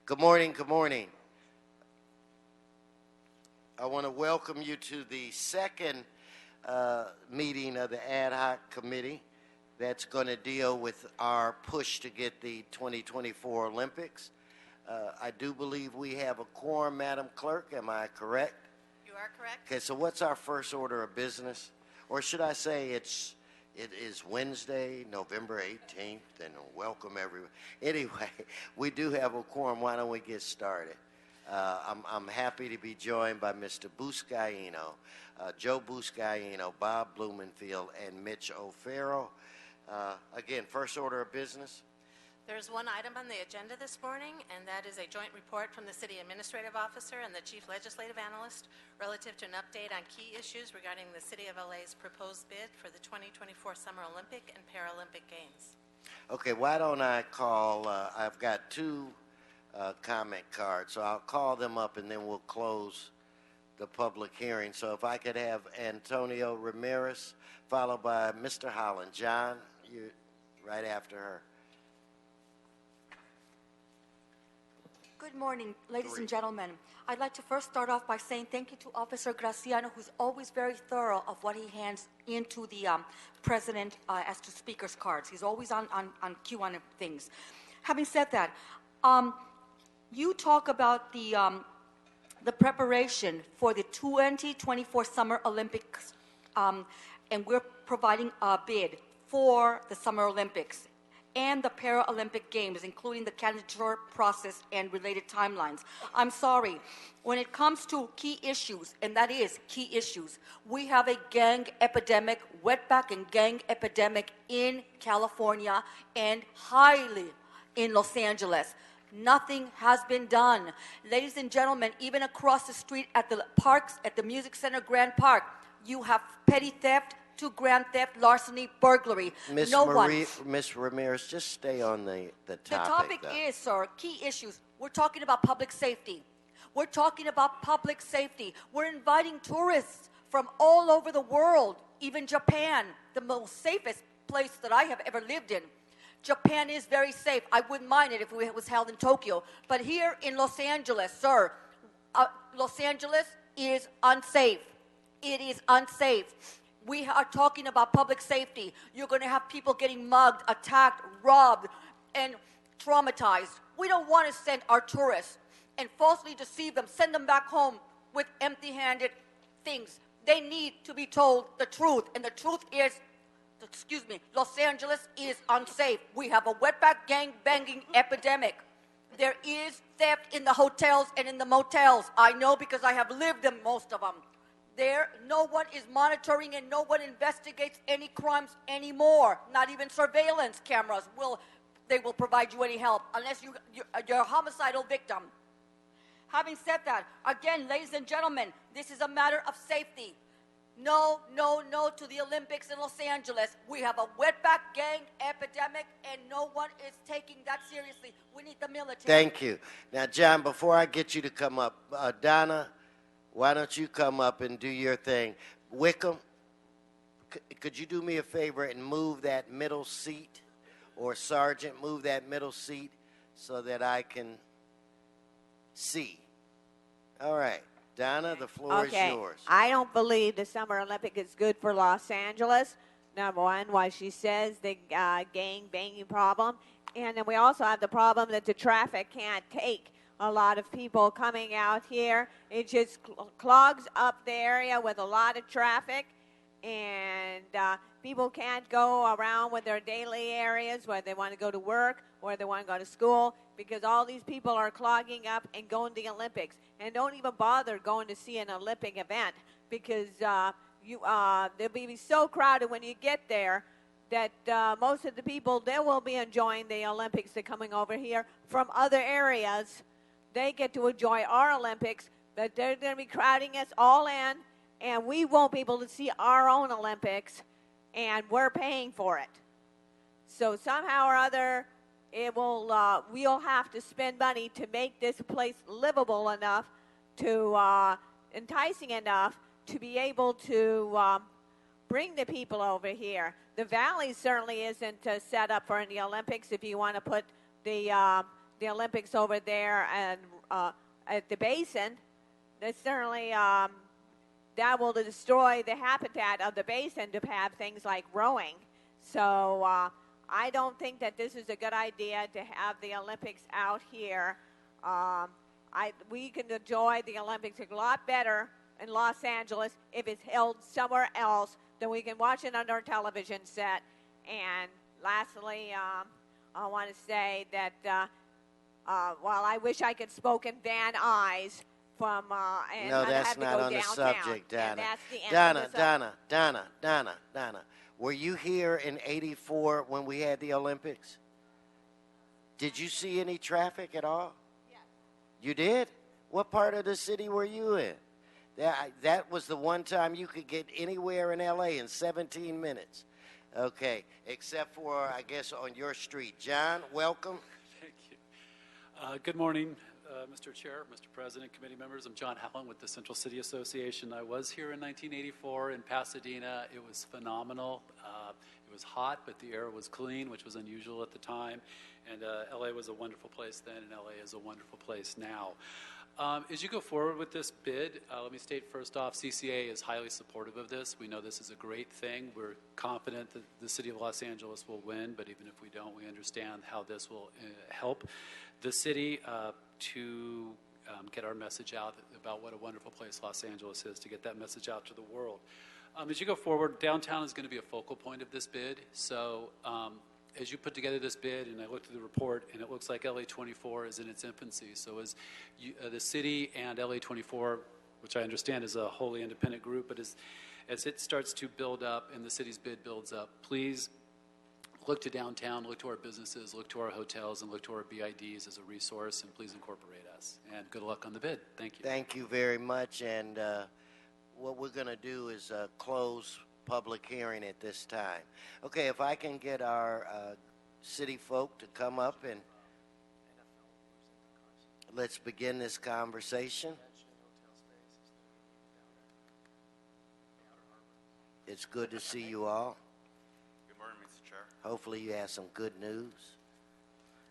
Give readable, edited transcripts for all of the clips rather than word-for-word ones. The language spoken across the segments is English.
Good morning, good morning. I want to welcome you to the second meeting of the ad hoc committee that's going to deal with our push to get the 2024 Olympics. I do believe we have a quorum, Madam Clerk. Am I correct? You are correct. Okay, so what's our first order of business? Or should I say it is Wednesday, November 18th, and welcome everyone. Anyway, we do have a quorum. Why don't we get started? I'm happy to be joined by Mr. Buscaino, Joe Buscaino, Bob Blumenfield, and Mitch O'Farrell. Again, first order of business. There's one item on the agenda this morning, and that is a joint report from the City Administrative Officer and the Chief Legislative Analyst relative to an update on key issues regarding the City of LA's proposed bid for the 2024 Summer Olympic and Paralympic Games. Okay, why don't I call, I've got two comment cards, so I'll call them up and then we'll close the public hearing. So if I could have Antonio Ramirez followed by Mr. Holland. John, you right after her. Good morning, ladies and gentlemen. I'd like to first start off by saying thank you to Officer Graciano, who's always very thorough of what he hands into the president as to speaker's cards. He's always on cue on things. Having said that, you talk about the preparation for the 2024 Summer Olympics, and we're providing a bid for the Summer Olympics and the Paralympic Games, including the candidature process and related timelines. I'm sorry, when it comes to key issues, and that is key issues, we have a gang epidemic, wetback and gang epidemic in California and highly in Los Angeles. Nothing has been done. Ladies and gentlemen, even across the street at the parks, at the Music Center Grand Park, you have petty theft, to grand theft, larceny, burglary. Miss Ramirez, just stay on the topic. The topic is, sir, key issues. We're talking about public safety. We're talking about public safety. We're inviting tourists from all over the world, even Japan, the most safest place that I have ever lived in. Japan is very safe. I wouldn't mind it if it was held in Tokyo. But here in Los Angeles, sir, Los Angeles is unsafe. It is unsafe. We are talking about public safety. You're going to have people getting mugged, attacked, robbed, and traumatized. We don't want to send our tourists and falsely deceive them, send them back home with empty-handed things. They need to be told the truth, and the truth is, Los Angeles is unsafe. We have a wetback gang-banging epidemic. There is theft in the hotels and in the motels. I know because I have lived in most of them. There, no one is monitoring and no one investigates any crimes anymore. Not even surveillance cameras will provide you any help unless you're a homicidal victim. Having said that, again, ladies and gentlemen, this is a matter of safety. No, no, no to the Olympics in Los Angeles. We have a wetback gang epidemic and no one is taking that seriously. We need the military. Thank you. Now, John, before I get you to come up, Donna, why don't you come up and do your thing? Wickham, could you do me a favor and move that middle seat? Or Sergeant, move that middle seat so that I can see. All right. Donna, the floor is yours. I don't believe the Summer Olympic is good for Los Angeles. Number one, why she says the gang banging problem. And then we also have the problem that the traffic can't take a lot of people coming out here. It just clogs up the area with a lot of traffic, and people can't go around with their daily areas where they want to go to work or they want to go to school because all these people are clogging up and going to the Olympics and don't even bother going to see an Olympic event because they'll be so crowded when you get there that most of the people, they will be enjoying the Olympics. They're coming over here from other areas. They get to enjoy our Olympics, but they're going to be crowding us all in, and we won't be able to see our own Olympics, and we're paying for it. So somehow or other, we'll have to spend money to make this place livable enough, enticing enough to be able to bring the people over here. The Valley certainly isn't set up for any Olympics if you want to put the the Olympics over there and at the basin, that certainly that will destroy the habitat of the basin to have things like rowing. So I don't think that this is a good idea to have the Olympics out here. We can enjoy the Olympics a lot better in Los Angeles if it's held somewhere else than we can watch it on our television set. And lastly, I want to say that while I wish I could smoke in Van Nuys from and No, not that's have to not go on the downtown. subject, And Donna. that's the end of the Donna. Were you here in '84 when we had the Olympics? Did you see any traffic at all? Yes. You did? What part of the city were you in? That was the one time you could get anywhere in L.A. in 17 minutes. Okay, except for, I guess, on your street. John, welcome. Thank you. Good morning, Mr. Chair, Mr. President, committee members. I'm John Howland with the Central City Association. I was here in 1984 in Pasadena. It was phenomenal. It was hot, but the air was clean, which was unusual at the time. And LA was a wonderful place then, and LA is a wonderful place now. As you go forward with this bid, let me state first off, CCA is highly supportive of this. We know this is a great thing. We're confident that the City of Los Angeles will win, but even if we don't, we understand how this will help the city to get our message out about what a wonderful place Los Angeles is, to get that message out to the world. As you go forward, downtown is going to be a focal point of this bid. So as you put together this bid, and I looked at the report, and it looks like LA24 is in its infancy. So as the city and LA24, which I understand is a wholly independent group, but as it starts to build up and the city's bid builds up, please look to downtown, look to our businesses, look to our hotels, and look to our BIDs as a resource, and please incorporate us. And good luck on the bid. Thank you. Thank you very much. And what we're going to do is close public hearing at this time. Okay, if I can get our city folk to come up and let's begin this conversation. It's good to see you all. Good morning, Mr. Chair. Hopefully you have some good news,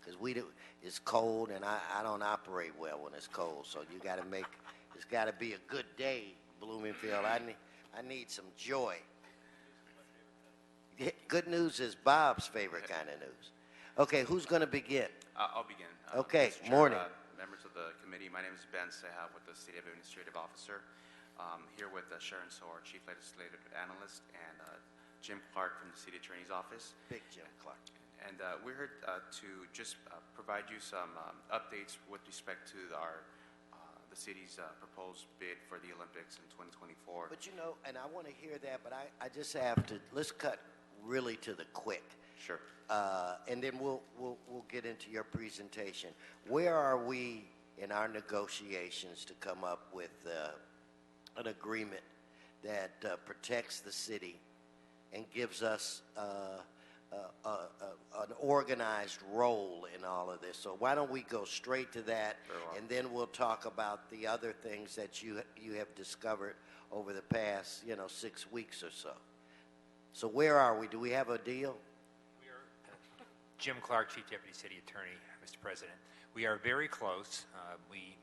because it's cold and I don't operate well when it's cold, so you got to it's got to be a good day, Bloomingfield. I need some joy. Good news is Bob's favorite kind of news. Okay, who's going to begin? I'll begin. Okay, Mr. Chair, morning. Members of the committee, my name is Ben Seha with the City Administrative Officer. Here with Sharon So, our Chief Legislative Analyst, and Jim Clark from the City Attorney's Office. Big Jim Clark. And we're here to just provide you some updates with respect to the city's proposed bid for the Olympics in 2024. But and I want to hear that, but I just have to, let's cut really to the quick. Sure. And then we'll get into your presentation. Where are we in our negotiations to come up with an agreement that protects the city and gives us an organized role in all of this? So why don't we go straight to that, and then we'll talk about the other things that you have discovered over the past 6 weeks or so. So where are we? Do we have a deal? We are Jim Clark, Chief Deputy City Attorney, Mr. President. We are very close. We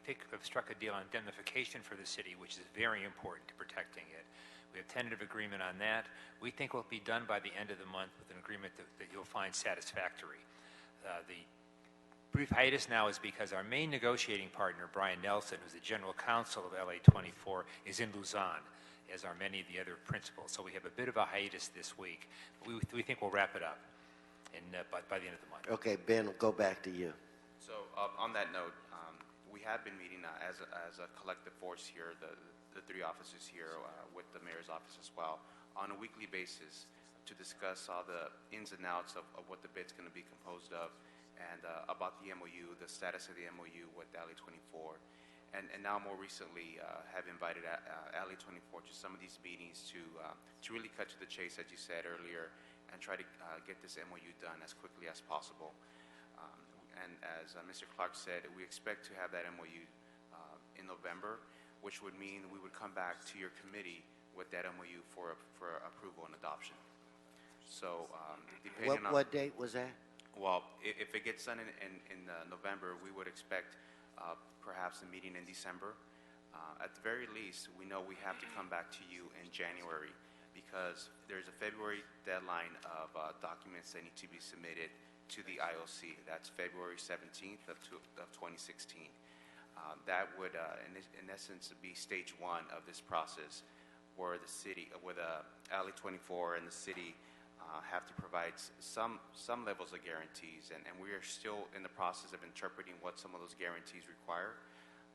think we've struck a deal on indemnification for the city, which is very important to protecting it. We have tentative agreement on that. We think we'll be done by the end of the month with an agreement that you'll find satisfactory. The brief hiatus now is because our main negotiating partner, Brian Nelson, who's the general counsel of LA24, is in Luzon, as are many of the other principals. So we have a bit of a hiatus this week. We think we'll wrap it up by the end of the month. Okay, Ben, go back to you. So on that note, we have been meeting as a collective force here, the three offices here with the mayor's office as well, on a weekly basis to discuss all the ins and outs of what the bid's going to be composed of, and about the MOU, the status of the MOU with LA24. And now more recently have invited LA24 to some of these meetings to really cut to the chase, as you said earlier, and try to get this MOU done as quickly as possible. And as Mr. Clark said, we expect to have that MOU in November, which would mean we would come back to your committee with that MOU for approval and adoption. So depending on What date was that? Well, if it gets done in November, we would expect perhaps a meeting in December. At the very least, we know we have to come back to you in January because there's a February deadline of documents that need to be submitted to the IOC. That's February 17th of 2016. That would, in essence, be stage one of this process, where the city, where the LA 24 and the city have to provide some levels of guarantees, and we are still in the process of interpreting what some of those guarantees require.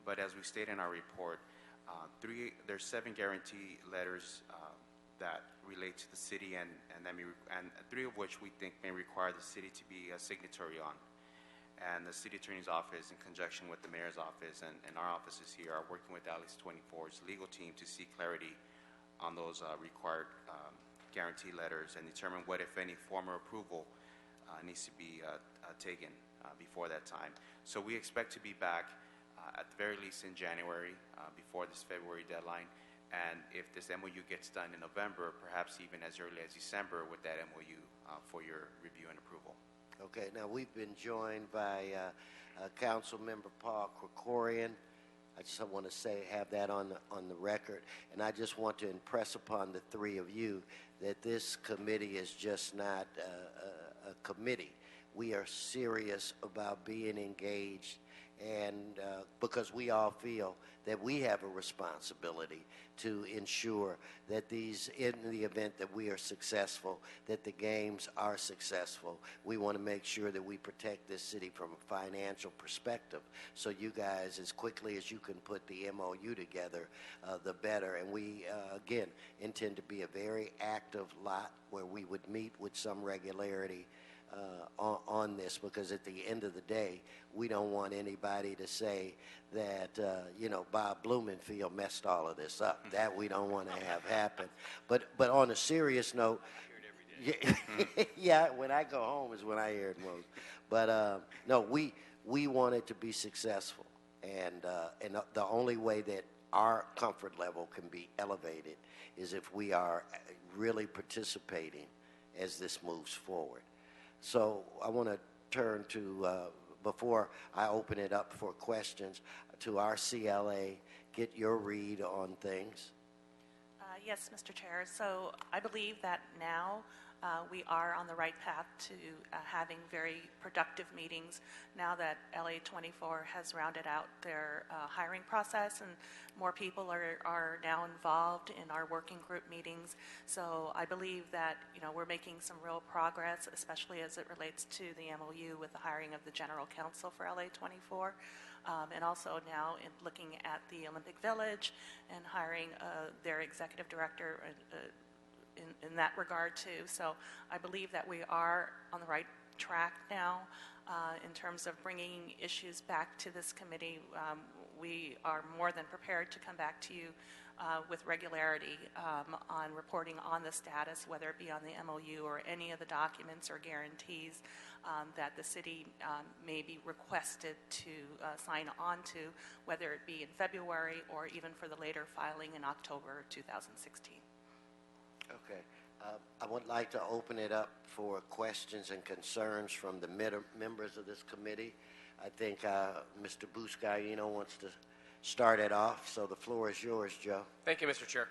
But as we state in our report, there's 7 guarantee letters that relate to the city, and 3 of which we think may require the city to be a signatory on. And the city attorney's office, in conjunction with the mayor's office and our offices here, are working with LA 24's legal team to seek clarity on those required guarantee letters and determine what, if any, formal approval needs to be taken before that time. So we expect to be back at the very least in January, before this February deadline. And if this MOU gets done in November, perhaps even as early as December with that MOU for your review and approval. Okay, now we've been joined by Council Member Paul Krikorian. I just want to say, have that on the record, and I just want to impress upon the 3 of you that this committee is just not a committee. We are serious about being engaged, and because we all feel that we have a responsibility to ensure that in the event that we are successful, that the games are successful. We want to make sure that we protect this city from a financial perspective. So you guys, as quickly as you can put the MOU together, the better. And we, again, intend to be a very active lot where we would meet with some regularity on this, because at the end of the day, we don't want anybody to say that, Bob Blumenfield messed all of this up. That we don't want to have happen. But on a serious note, yeah, when I go home is when I hear it most. But no, we want it to be successful, and the only way that our comfort level can be elevated is if we are really participating as this moves forward. So I want to turn to, before I open it up for questions, to our CLA, get your read on things. Yes, Mr. Chair. So I believe that now we are on the right path to having very productive meetings now that LA 24 has rounded out their hiring process, and more people are now involved in our working group meetings. So I believe that we're making some real progress, especially as it relates to the MOU with the hiring of the general counsel for LA 24. And also now in looking at the Olympic Village and hiring their executive director in that regard too. So I believe that we are on the right track now in terms of bringing issues back to this committee. We are more than prepared to come back to you with regularity on reporting on the status, whether it be on the MOU or any of the documents or guarantees that the city may be requested to sign on to, whether it be in February or even for the later filing in October 2016. Okay. I would like to open it up for questions and concerns from the members of this committee. I think Mr. Buscaino wants to start it off, so the floor is yours, Joe. Thank you, Mr. Chair.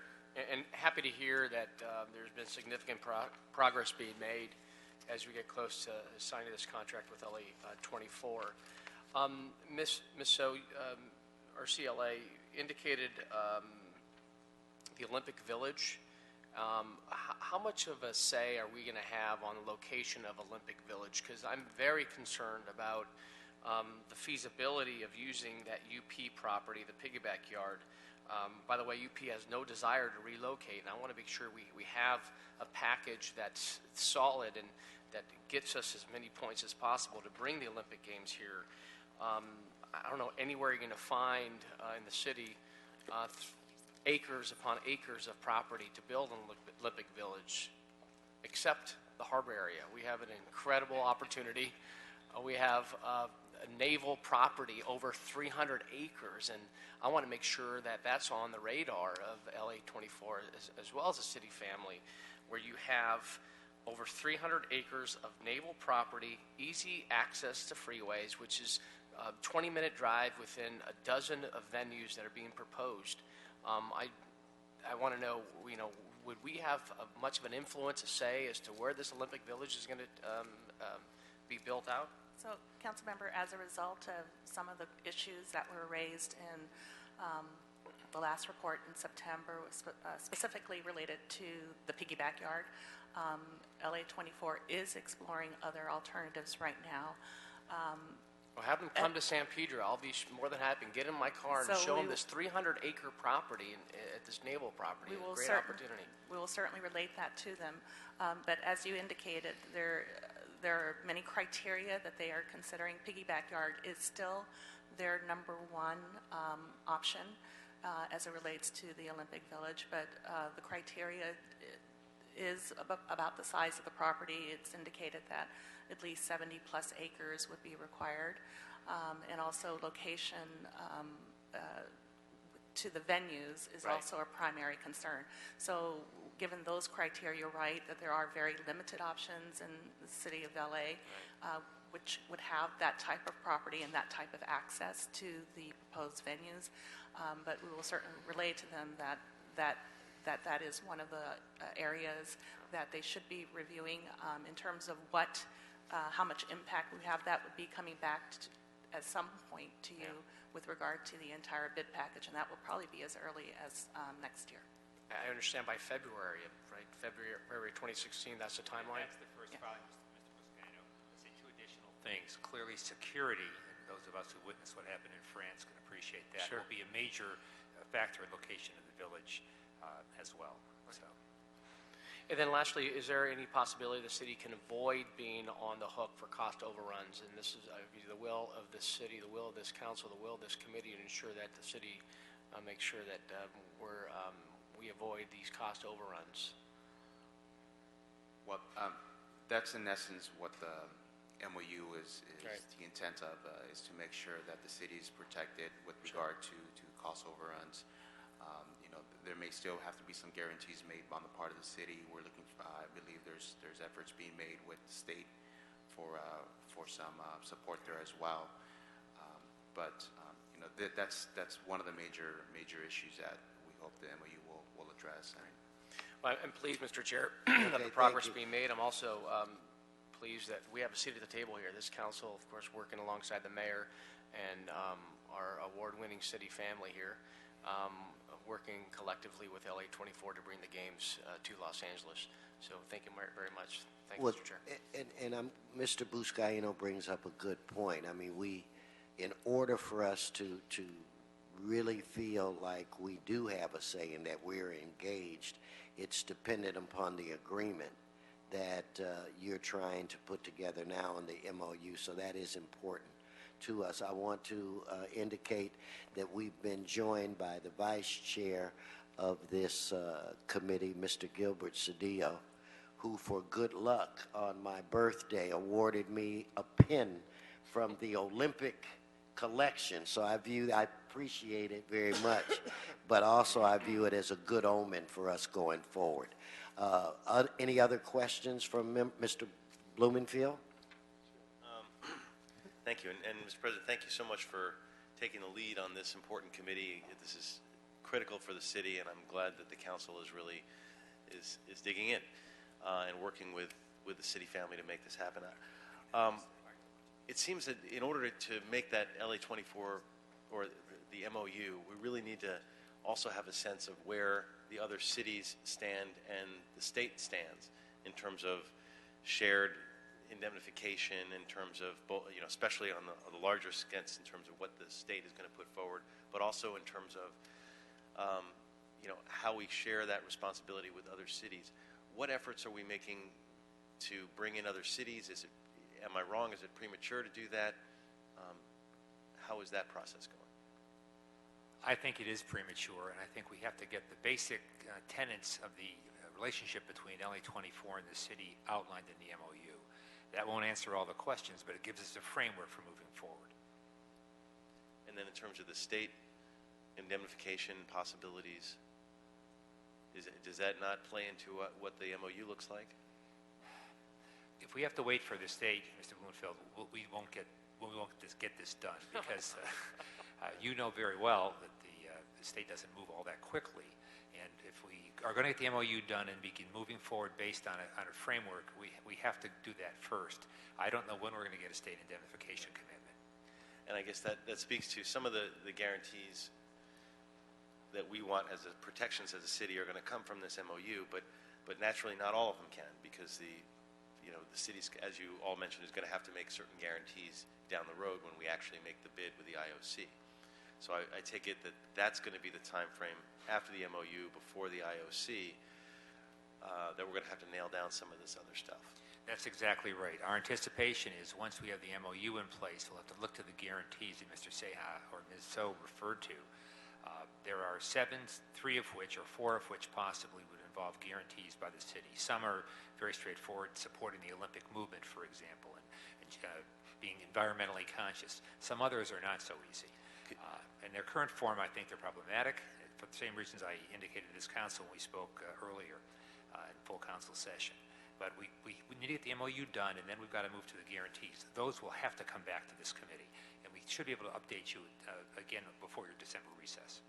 And happy to hear that there's been significant progress being made as we get close to signing this contract with LA 24. Ms. So, our CLA indicated the Olympic Village. How much of a say are we going to have on the location of Olympic Village? Because I'm very concerned about the feasibility of using that UP property, the piggyback yard. By the way, UP has no desire to relocate, and I want to make sure we have a package that's solid and that gets us as many points as possible to bring the Olympic Games here. I don't know anywhere you're going to find in the city acres upon acres of property to build an Olympic Village, except the harbor area. We have an incredible opportunity. We have a naval property over 300 acres, and I want to make sure that that's on the radar of LA 24 as well as the city family, where you have over 300 acres of naval property, easy access to freeways, which is a 20-minute drive within a dozen of venues that are being proposed. I want to know, would we have much of an influence, a say, as to where this Olympic Village is going to be built out? So, Councilmember, as a result of some of the issues that were raised in the last report in September, specifically related to the piggyback yard, LA 24 is exploring other alternatives right now. Well, have them come to San Pedro. I'll be more than happy and get in my car and So show we- them this 300-acre property at this naval property. A great opportunity. We will certainly relate that to them. But as you indicated, there are many criteria that they are considering. Piggyback yard is still their number one option as it relates to the Olympic Village. But the criteria is about the size of the property. It's indicated that at least 70-plus acres would be required, and also location to the venues is Right. also a primary concern. So given those criteria, you're right, that there are very limited options in the city of LA, which would have that type of property and that type of access to the proposed venues. But we will certainly relay to them that is one of the areas that they should be reviewing in terms of how much impact we have. That would be coming back at some point to you with regard to the entire bid package, and that will probably be as early as next year. I understand by February, right? February 2016, that's the timeline? That's the first filing, Mr. Buscano. Let's say two additional things. Clearly, security, and those of us who witnessed what happened in France can appreciate that, Sure. will be a major factor in location of the village as well. So. And then lastly, is there any possibility the city can avoid being on the hook for cost overruns? And this is the will of this city, the will of this council, the will of this committee, to ensure that the city makes sure that we avoid these cost overruns. Well, that's in essence what the MOU is Right. the intent of, is to make sure that the city is protected with regard to cost overruns. There may still have to be some guarantees made on the part of the city. We're looking, I believe there's efforts being made with the state for some support there as well. That's one of the major issues that we hope the MOU will address. Well, I'm pleased, Mr. Chair, Okay, that the progress thank you. being made. I'm also pleased that we have a seat at the table here. This council, of course, working alongside the mayor and our award-winning city family here, working collectively with LA 24 to bring the games to Los Angeles. So thank you very much. Thank you, Well, Mr. Chair. and Mr. Buscaino brings up a good point. I mean, in order for us to really feel like we do have a say and that we're engaged, it's dependent upon the agreement that you're trying to put together now in the MOU. So that is important to us. I want to indicate that we've been joined by the vice chair of this committee, Mr. Gilbert Cedillo, who for good luck on my birthday awarded me a pin from the Olympic collection. So I appreciate it very much, but also I view it as a good omen for us going forward. Any other questions from Mr. Blumenfield? Thank you. And Mr. President, thank you so much for taking the lead on this important committee. This is critical for the city, and I'm glad that the council is really is digging in and working with the city family to make this happen. It seems that in order to make that LA 24 or the MOU, we really need to also have a sense of where the other cities stand and the state stands in terms of shared indemnification, in terms of both, especially on the larger scales, in terms of what the state is going to put forward, but also in terms of how we share that responsibility with other cities. What efforts are we making to bring in other cities? Am I wrong? Is it premature to do that? How is that process going? I think it is premature, and I think we have to get the basic tenets of the relationship between LA 24 and the city outlined in the MOU. That won't answer all the questions, but it gives us a framework for moving forward. And then in terms of the state indemnification possibilities, does that not play into what the MOU looks like? if we have to wait for the state, Mr. Bloomfield, we won't get this done because you know very well that the state doesn't move all that quickly. And if we are going to get the MOU done and begin moving forward based on a framework, we have to do that first. I don't know when we're going to get a state indemnification commitment. And I guess that speaks to some of the guarantees that we want as protections as a city are going to come from this MOU, but naturally not all of them can, because the city's, as you all mentioned, is going to have to make certain guarantees down the road when we actually make the bid with the IOC. So I take it that that's going to be the time frame after the MOU, before the IOC, that we're going to have to nail down some of this other stuff. That's exactly right. Our anticipation is once we have the MOU in place, we'll have to look to the guarantees that Mr. Seha or Ms. So referred to. There are 7, 3 of which, or 4 of which possibly would involve guarantees by the city. Some are very straightforward, supporting the Olympic movement, for example, and being environmentally conscious. Some others are not so easy. In their current form, I think they're problematic for the same reasons I indicated to this council when we spoke earlier in full council session. But we need to get the MOU done, and then we've got to move to the guarantees. Those will have to come back to this committee, and we should be able to update you again before your December recess.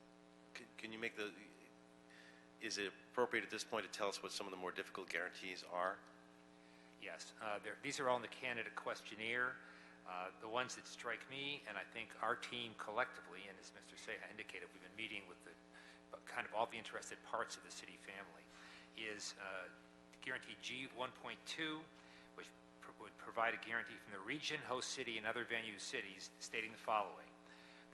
Can you make is it appropriate at this point to tell us what some of the more difficult guarantees are? Yes, these are all in the candidate questionnaire. The ones that strike me, and I think our team collectively, and as Mr. Seha indicated, we've been meeting with kind of all the interested parts of the city family, is guarantee G1.2, which would provide a guarantee from the region, host city, and other venue cities stating the following: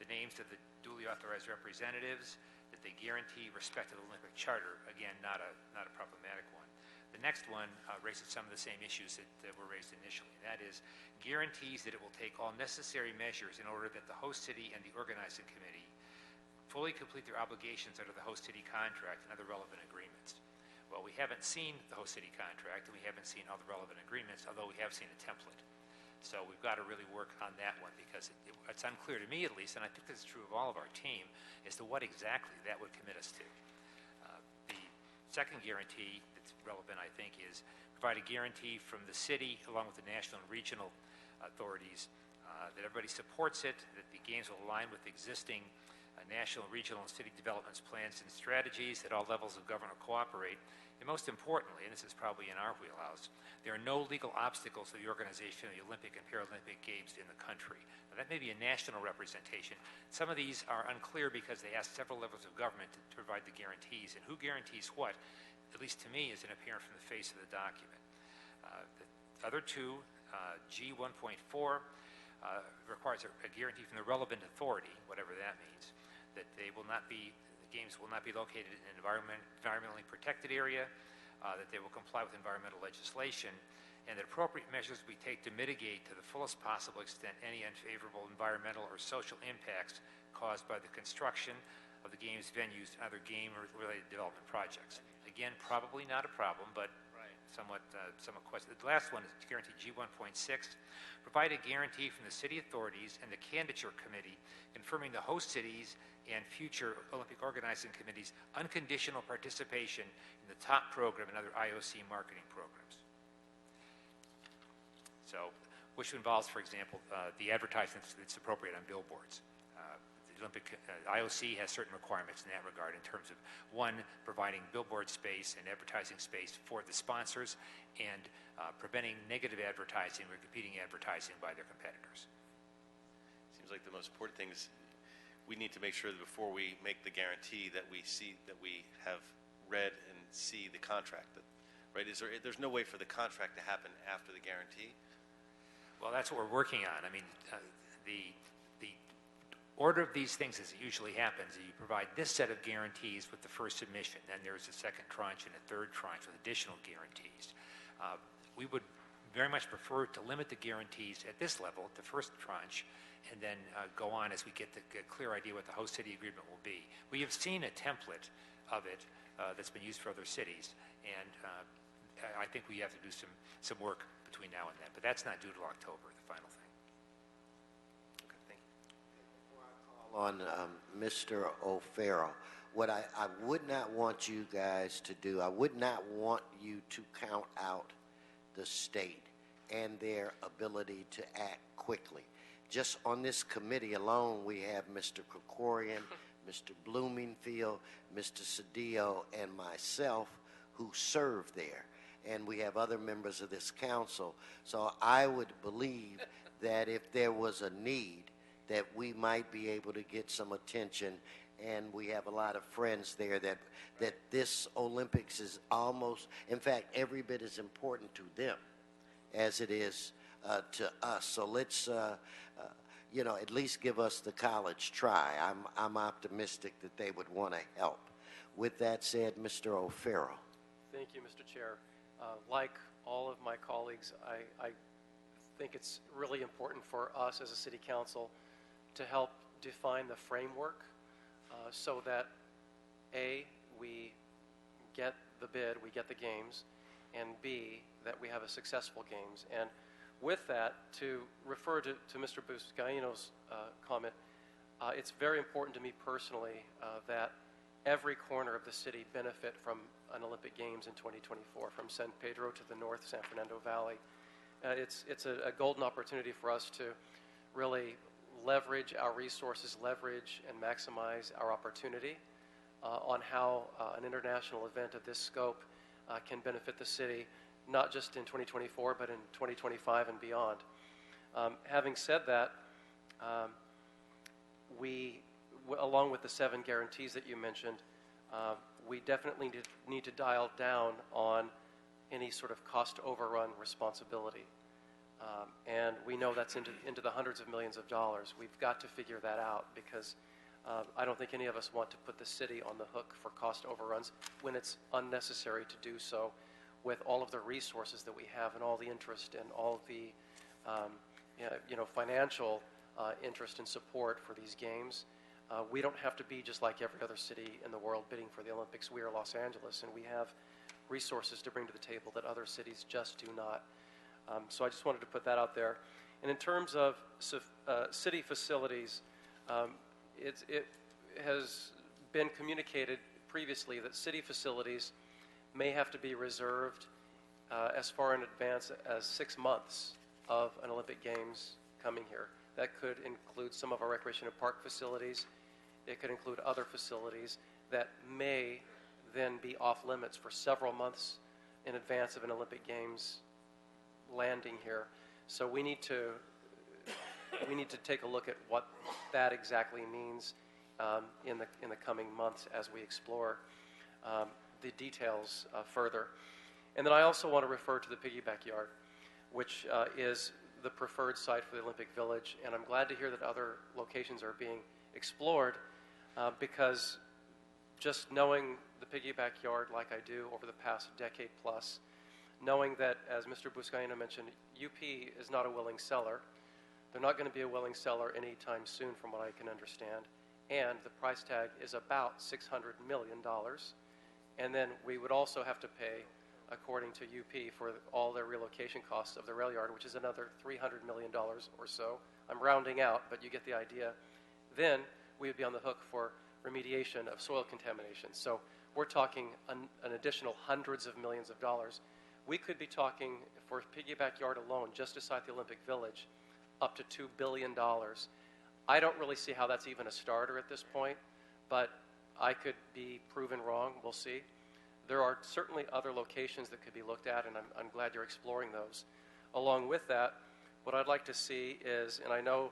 the names of the duly authorized representatives, that they guarantee respect to the Olympic Charter. Again, not a problematic one. The next one raises some of the same issues that were raised initially, and that is guarantees that it will take all necessary measures in order that the host city and the organizing committee fully complete their obligations under the host city contract and other relevant agreements. Well, we haven't seen the host city contract, and we haven't seen all the relevant agreements, although we have seen a template. So we've got to really work on that one, because it's unclear to me, at least, and I think this is true of all of our team, as to what exactly that would commit us to. The second guarantee that's relevant, I think, is provide a guarantee from the city, along with the national and regional authorities, that everybody supports it, that the games will align with existing national, regional, and city developments, plans, and strategies, that all levels of government cooperate, and most importantly, and this is probably in our wheelhouse, there are no legal obstacles to the organization of the Olympic and Paralympic Games in the country. Now, that may be a national representation. Some of these are unclear because they ask several levels of government to provide the guarantees, and who guarantees what, at least to me, isn't apparent from the face of the document. The other two, G1.4, requires a guarantee from the relevant authority, whatever that means, that the games will not be located in an environmentally protected area, that they will comply with environmental legislation, and that appropriate measures will be taken to mitigate to the fullest possible extent any unfavorable environmental or social impacts caused by the construction of the games venues and other game-related development projects. Again, probably not a problem, but somewhat question. The last one is guarantee G1.6. Provide a guarantee from the city authorities and the candidature committee confirming the host cities and future Olympic organizing committees' unconditional participation in the top program and other IOC marketing programs. So, which involves, for example, the advertising that's appropriate on billboards. The Olympic IOC has certain requirements in that regard in terms of, one, providing billboard space and advertising space for the sponsors, and preventing negative advertising or competing advertising by their competitors. Seems like the most important thing is we need to make sure that before we make the guarantee that we have read and see the contract. Right? There's no way for the contract to happen after the guarantee? Well, that's what we're working on. I mean, the order of these things, as it usually happens, is you provide this set of guarantees with the first submission, then there's a second tranche and a third tranche with additional guarantees. We would very much prefer to limit the guarantees at this level, the first tranche, and then go on as we get a clear idea what the host city agreement will be. We have seen a template of it that's been used for other cities, and I think we have to do some work between now and then, but that's not due till October, the final thing. Okay, thank you. On Mr. O'Farrell, what I would not want you guys to do, I would not want you to count out the state and their ability to act quickly. Just on this committee alone, we have Mr. Krikorian, Mr. Bloomingfield, Mr. Cedillo, and myself who serve there. And we have other members of this council. So I would believe that if there was a need, that we might be able to get some attention. And we have a lot of friends there that this Olympics is almost, in fact, every bit as important to them as it is to us. So let's, at least give us the college try. I'm optimistic that they would want to help. With that said, Mr. O'Farrell. Thank you, Mr. Chair. Like all of my colleagues, I think it's really important for us as a city council to help define the framework so that, A, we get the bid, we get the games, and B, that we have a successful games. And with that, to refer to Mr. Buscaino's comment, it's very important to me personally that every corner of the city benefit from an Olympic Games in 2024, from San Pedro to the north, San Fernando Valley. It's a golden opportunity for us to really leverage our resources, leverage and maximize our opportunity on how an international event of this scope can benefit the city, not just in 2024, but in 2025 and beyond. Having said that, we, along with the 7 guarantees that you mentioned, we definitely need to dial down on any sort of cost overrun responsibility. And we know that's into the hundreds of millions of dollars. We've got to figure that out because I don't think any of us want to put the city on the hook for cost overruns when it's unnecessary to do so with all of the resources that we have and all the interest and all the financial interest and support for these games. We don't have to be just like every other city in the world bidding for the Olympics. We are Los Angeles, and we have resources to bring to the table that other cities just do not. So I just wanted to put that out there. And in terms of city facilities, it has been communicated previously that city facilities may have to be reserved as far in advance as 6 months of an Olympic Games coming here. That could include some of our recreation and park facilities. It could include other facilities that may then be off limits for several months in advance of an Olympic Games landing here. So we need to take a look at what that exactly means in the coming months as we explore the details further. And then I also want to refer to the piggyback yard, which is the preferred site for the Olympic Village, and I'm glad to hear that other locations are being explored because just knowing the piggyback yard like I do over the past decade plus, knowing that, as Mr. Buscaino mentioned, UP is not a willing seller. They're not going to be a willing seller anytime soon from what I can understand, and the price tag is about $600 million, and then we would also have to pay, according to UP, for all their relocation costs of the rail yard, which is another $300 million or so. I'm rounding out, but you get the idea. Then we would be on the hook for remediation of soil contamination. So we're talking an additional hundreds of millions of dollars. We could be talking, for piggyback yard alone, just beside the Olympic Village, up to $2 billion. I don't really see how that's even a starter at this point, but I could be proven wrong. We'll see. There are certainly other locations that could be looked at, and I'm glad you're exploring those. Along with that, what I'd like to see is, and I know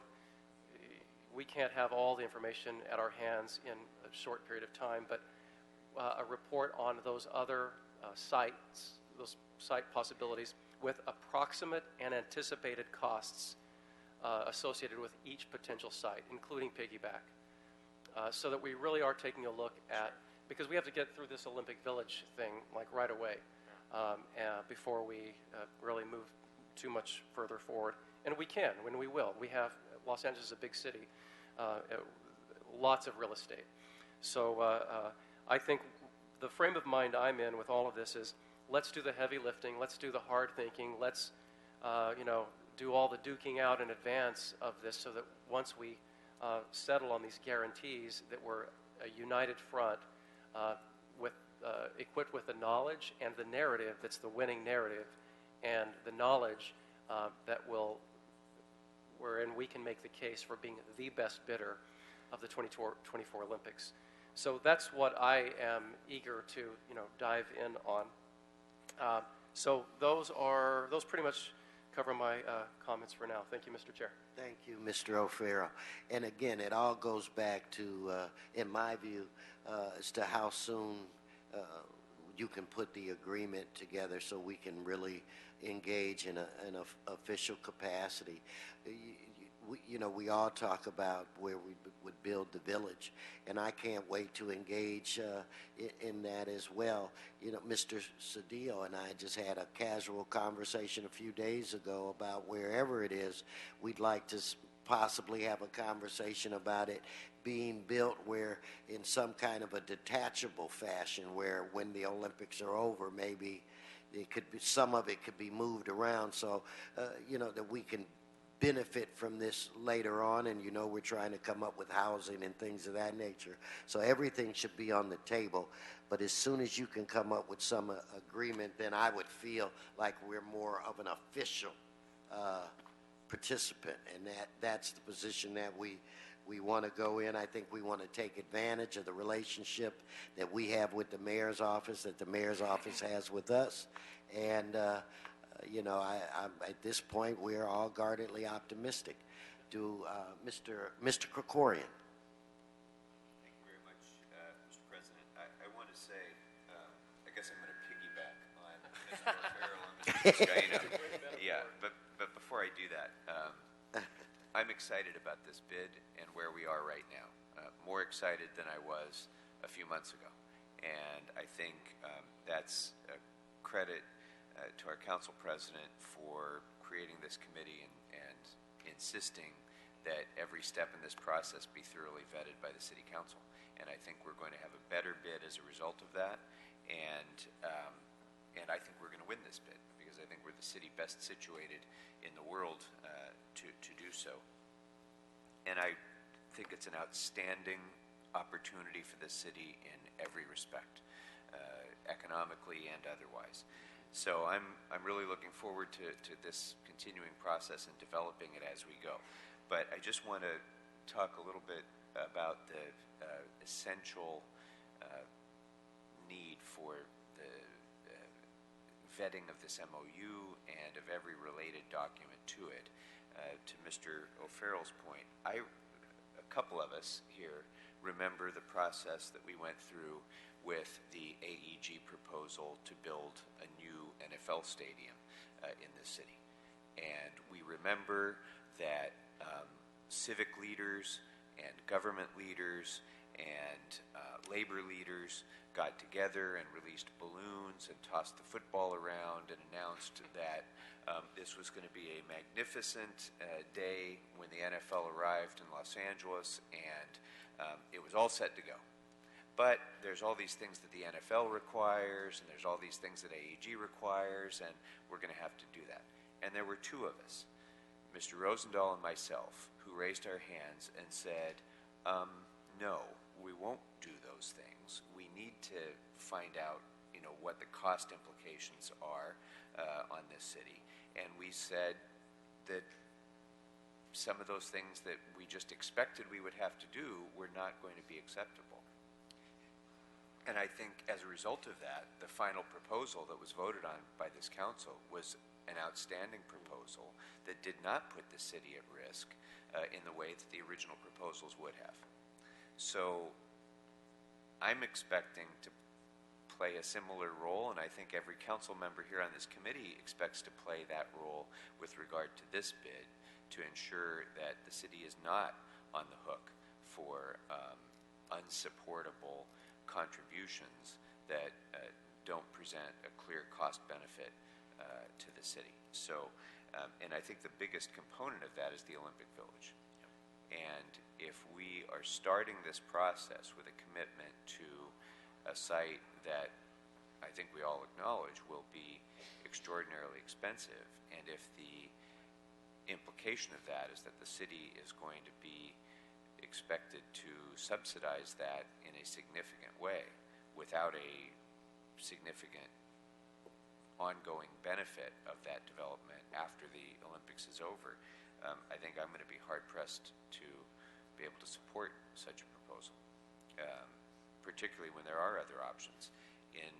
we can't have all the information at our hands in a short period of time, but a report on those other sites, those site possibilities with approximate and anticipated costs associated with each potential site, including piggyback, so that we really are taking a look at, because we have to get through this Olympic Village thing like right away before we really move too much further forward. And we can, when we will. We have, Los Angeles is a big city, lots of real estate. So I think the frame of mind I'm in with all of this is, let's do the heavy lifting, let's do the hard thinking, let's do all the duking out in advance of this so that once we settle on these guarantees that we're a united front equipped with the knowledge and the narrative that's the winning narrative and the knowledge wherein we can make the case for being the best bidder of the 2024 Olympics. So that's what I am eager to, dive in on. So those pretty much cover my comments for now. Thank you, Mr. Chair. Thank you, Mr. O'Farrell. And again, it all goes back to, in my view, as to how soon you can put the agreement together so we can really engage in an official capacity. We all talk about where we would build the village, and I can't wait to engage in that as well. Mr. Cedillo and I just had a casual conversation a few days ago about wherever it is, we'd like to possibly have a conversation about it being built where in some kind of a detachable fashion, where when the Olympics are over, maybe it could be, some of it could be moved around so, that we can benefit from this later on. And we're trying to come up with housing and things of that nature. So everything should be on the table. But as soon as you can come up with some agreement, then I would feel like we're more of an official participant. And that's the position that we want to go in. I think we want to take advantage of the relationship that we have with the mayor's office, that the mayor's office has with us. And I'm at this point, we're all guardedly optimistic. Mr. Krikorian. Thank you very much, Mr. President. I want to say, I guess I'm going to piggyback on Mr. O'Farrell and Mr. Vizcaino. Yeah, but before I do that, I'm excited about this bid and where we are right now. More excited than I was a few months ago. And I think that's a credit to our council president for creating this committee and insisting that every step in this process be thoroughly vetted by the city council. And I think we're going to have a better bid as a result of that. And I think we're going to win this bid because I think we're the city best situated in the world to do so. And I think it's an outstanding opportunity for the city in every respect, economically and otherwise. So I'm really looking forward to this continuing process and developing it as we go. But I just want to talk a little bit about the essential need for the vetting of this MOU and of every related document to it. To Mr. O'Farrell's point, a couple of us here remember the process that we went through with the AEG proposal to build a new NFL stadium in the city. And we remember that civic leaders and government leaders and labor leaders got together and released balloons and tossed the football around and announced that this was going to be a magnificent day when the NFL arrived in Los Angeles, and it was all set to go. But there's all these things that the NFL requires, and there's all these things that AEG requires, and we're going to have to do that. And there were two of us, Mr. Rosendahl and myself, who raised our hands and said, no, we won't do those things. We need to find out, what the cost implications are on this city. And we said that some of those things that we just expected we would have to do were not going to be acceptable. And I think as a result of that, the final proposal that was voted on by this council was an outstanding proposal that did not put the city at risk in the way that the original proposals would have. So I'm expecting to play a similar role, and I think every council member here on this committee expects to play that role with regard to this bid to ensure that the city is not on the hook for unsupportable contributions that don't present a clear cost benefit to the city. So, and I think the biggest component of that is the Olympic Village. And if we are starting this process with a commitment to a site that I think we all acknowledge will be extraordinarily expensive, and if the implication of that is that the city is going to be expected to subsidize that in a significant way without a significant ongoing benefit of that development after the Olympics is over, I think I'm going to be hard-pressed to be able to support such a proposal, particularly when there are other options in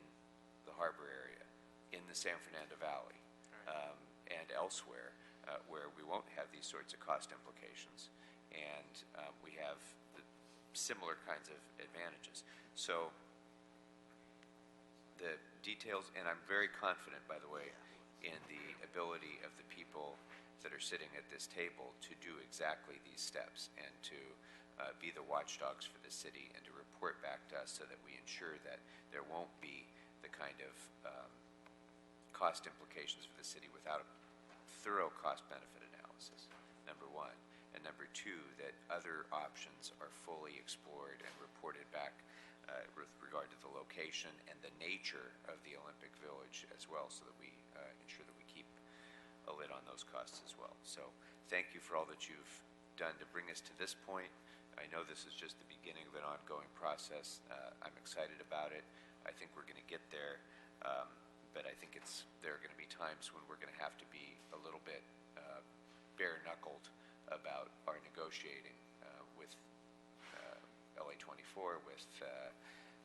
the harbor area, in the San Fernando Valley, and elsewhere, where we won't have these sorts of cost implications, and we have the similar kinds of advantages. So the details, and I'm very confident, by the way, in the ability of the people that are sitting at this table to do exactly these steps and to be the watchdogs for the city and to report back to us so that we ensure that there won't be the kind of cost implications for the city without a thorough cost-benefit analysis, number one. And number two, that other options are fully explored and reported back with regard to the location and the nature of the Olympic Village as well, so that we ensure that we keep a lid on those costs as well. So thank you for all that you've done to bring us to this point. I know this is just the beginning of an ongoing process. I'm excited about it. I think we're going to get there, but I think there are going to be times when we're going to have to be a little bit bare-knuckled about our negotiating with LA24, with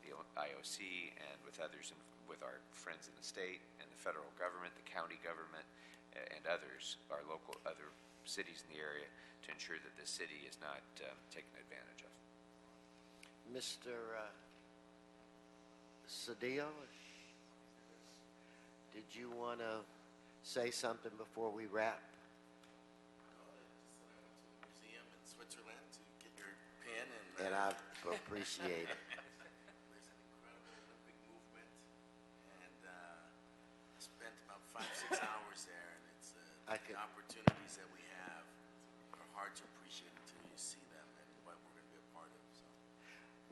the IOC, and with others, and with our friends in the state and the federal government, the county government, and others, our local other cities in the area, to ensure that the city is not taken advantage of. Mr. Cedillo, did you want to say something before we wrap? Museum in Switzerland to get your pen and I appreciate it. there's an incredible Olympic movement, and spent about 5-6 hours there, and it's the opportunities that we have are hard to appreciate until you see them and what we're going to be a part of. So.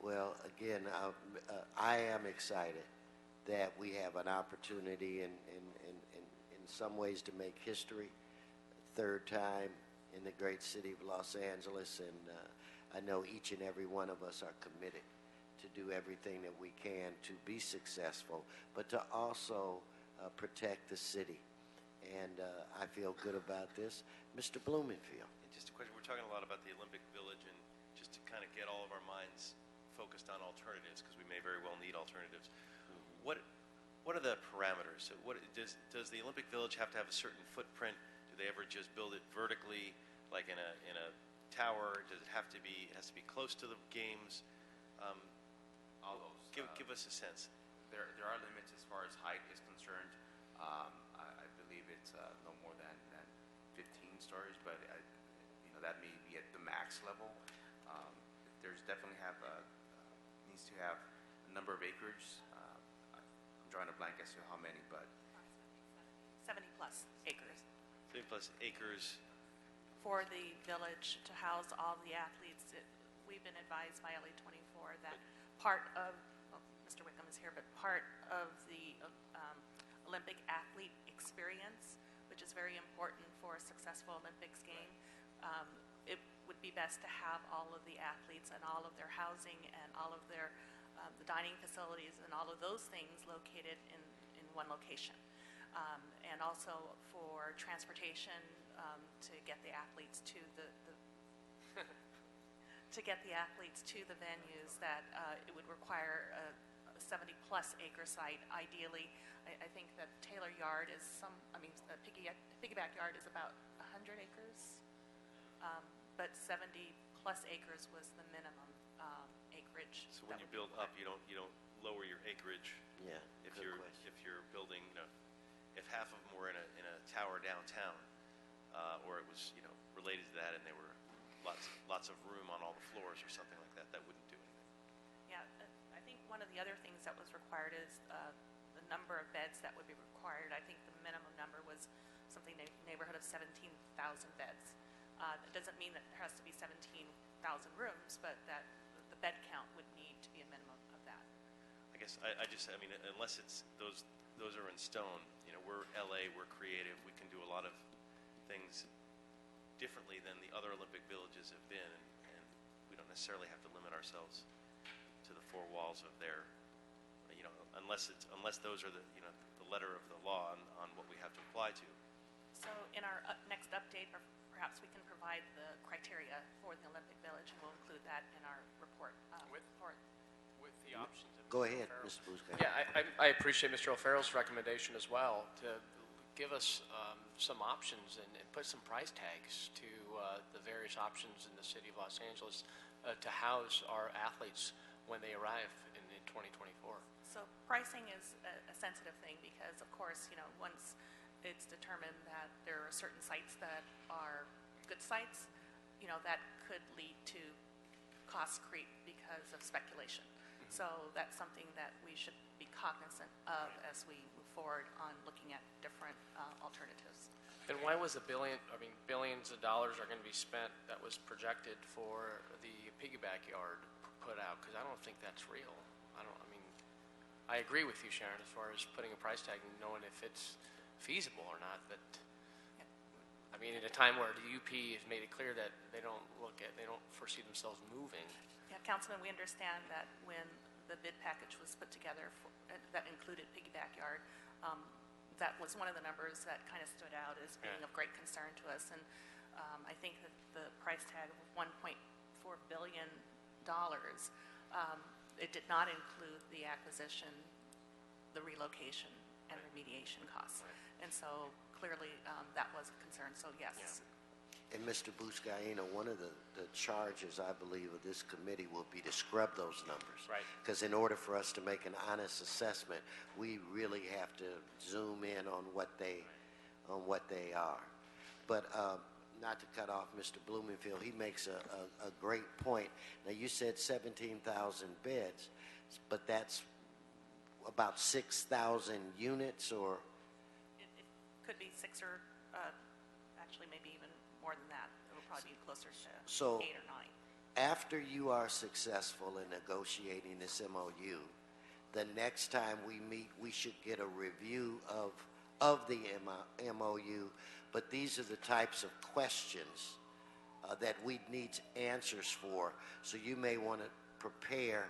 Well, again, I am excited that we have an opportunity in some ways to make history, third time in the great city of Los Angeles, and I know each and every one of us are committed to do everything that we can to be successful, but to also protect the city. And I feel good about this. Mr. Blumenfield. Just a question. We're talking a lot about the Olympic Village, and just to kind of get all of our minds focused on alternatives, because we may very well need alternatives. What are the parameters? So does the Olympic Village have to have a certain footprint? Do they ever just build it vertically, like in a tower? Does it has to be close to the games? All those. Give us a sense. There are limits as far as height is concerned. I believe it's no more than 15 stories, but that may be at the max level. There's definitely needs to have a number of acres. I'm drawing a blank as to how many, but 70 plus acres 30 plus acres. for the village to house all the athletes. We've been advised by LA24 that part of, Mr. Wickham is here, but part of the Olympic athlete experience, which is very important for a successful Olympics game, it would be best to have all of the athletes and all of their housing and all of their the dining facilities and all of those things located in one location. And also for transportation to get the athletes to the venues, that it would require a 70-plus acre site. Ideally, I think that Taylor Yard is Piggyback Yard is about 100 acres, but 70-plus acres was the minimum acreage. So when you build up, you don't lower your acreage. Yeah. If you're building, if half of them were in a tower downtown, or it was related to that, and there were lots of room on all the floors or something like that, that wouldn't do anything. Yeah, I think one of the other things that was required is the number of beds that would be required. I think the minimum number was something in the neighborhood of 17,000 beds. It doesn't mean that there has to be 17,000 rooms, but that the bed count would need to be a minimum of that. I guess I mean, unless it's those are in stone. We're LA, we're creative, we can do a lot of things differently than the other Olympic villages have been, and we don't necessarily have to limit ourselves to the four walls of their unless those are the letter of the law on what we have to apply to. So in our next update, or perhaps we can provide the criteria for the Olympic Village, and we'll include that in our report. With the options. Go ahead, Mr. Busca. Yeah, I appreciate Mr. O'Farrell's recommendation as well, to give us some options and put some price tags to the various options in the city of Los Angeles to house our athletes when they arrive in 2024. So pricing is a sensitive thing because, of course, once it's determined that there are certain sites that are good sites, that could lead to cost creep because of speculation. So that's something that we should be cognizant of as we move forward on looking at different alternatives. And why was billions of dollars are going to be spent that was projected for the piggyback yard put out? Because I don't think that's real. I agree with you, Sharon, as far as putting a price tag and knowing if it's feasible or not. But at a time where the UP has made it clear that they don't foresee themselves moving. Yeah, Councilman, we understand that when the bid package was put together that included piggyback yard, that was one of the numbers that kind of stood out as being of great concern to us. And I think that the price tag of $1.4 billion, it did not include the acquisition, the relocation, and remediation costs. And so clearly that was a concern. So yes. And Mr. Buscaino, one of the charges, I believe, of this committee will be to scrub those numbers. Right. Because in order for us to make an honest assessment, we really have to zoom in on what they are. But not to cut off Mr. Blumenfield, he makes a great point. Now, you said 17,000 beds, but that's about 6,000 units, or? It could be six or actually maybe even more than that. It will probably be closer to 8 or 9. After you are successful in negotiating this MOU, the next time we meet, we should get a review of the MOU, but these are the types of questions that we need answers for. So you may want to prepare,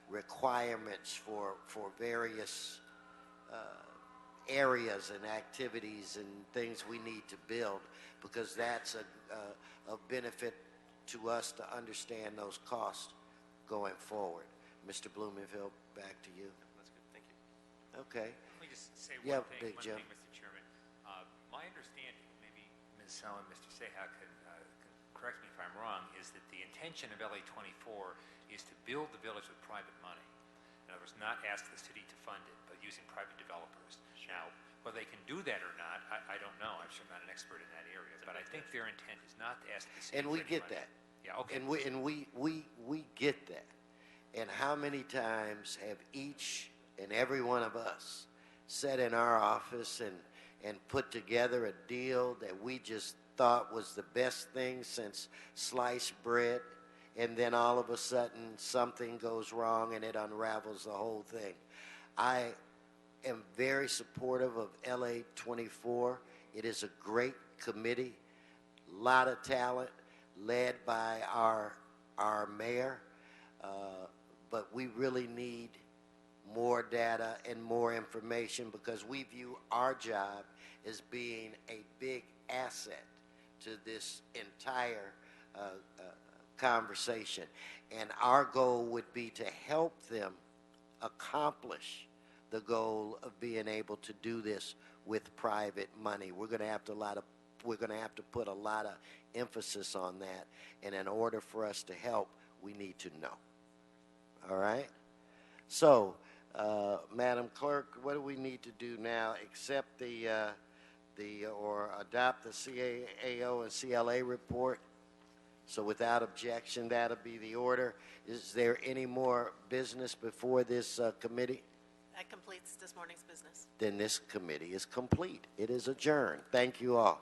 requirements for various areas and activities and things we need to build, because that's a benefit to us to understand those costs going forward. Mr. Blumenfield, back to you. That's good. Thank you. Okay. Let me just say Yeah, one thing, Big Jim. Mr. Chairman. My understanding, maybe Ms. Sell and Mr. Seha can correct me if I'm wrong, is that the intention of LA 24 is to build the village with private money. In other words, not ask the city to fund it, but using private developers. Now, whether they can do that or not, I don't know. I'm sure I'm not an expert in that area, but I think their intent is not to ask the city. And we for any get money. that. Yeah, okay. And we get that. And how many times have each and every one of us sat in our office and put together a deal that we just thought was the best thing since sliced bread, and then all of a sudden something goes wrong and it unravels the whole thing. I am very supportive of LA 24. It is a great committee, a lot of talent, led by our mayor, but we really need more data and more information, because we view our job as being a big asset to this entire conversation. And our goal would be to help them accomplish the goal of being able to do this with private money. We're going to have to put a lot of emphasis on that, and in order for us to help, we need to know. All right? So, Madam Clerk, what do we need to do now? Accept or adopt the CAO and CLA report? So without objection, that'll be the order. Is there any more business before this committee? That completes this morning's business. Then this committee is complete. It is adjourned. Thank you all.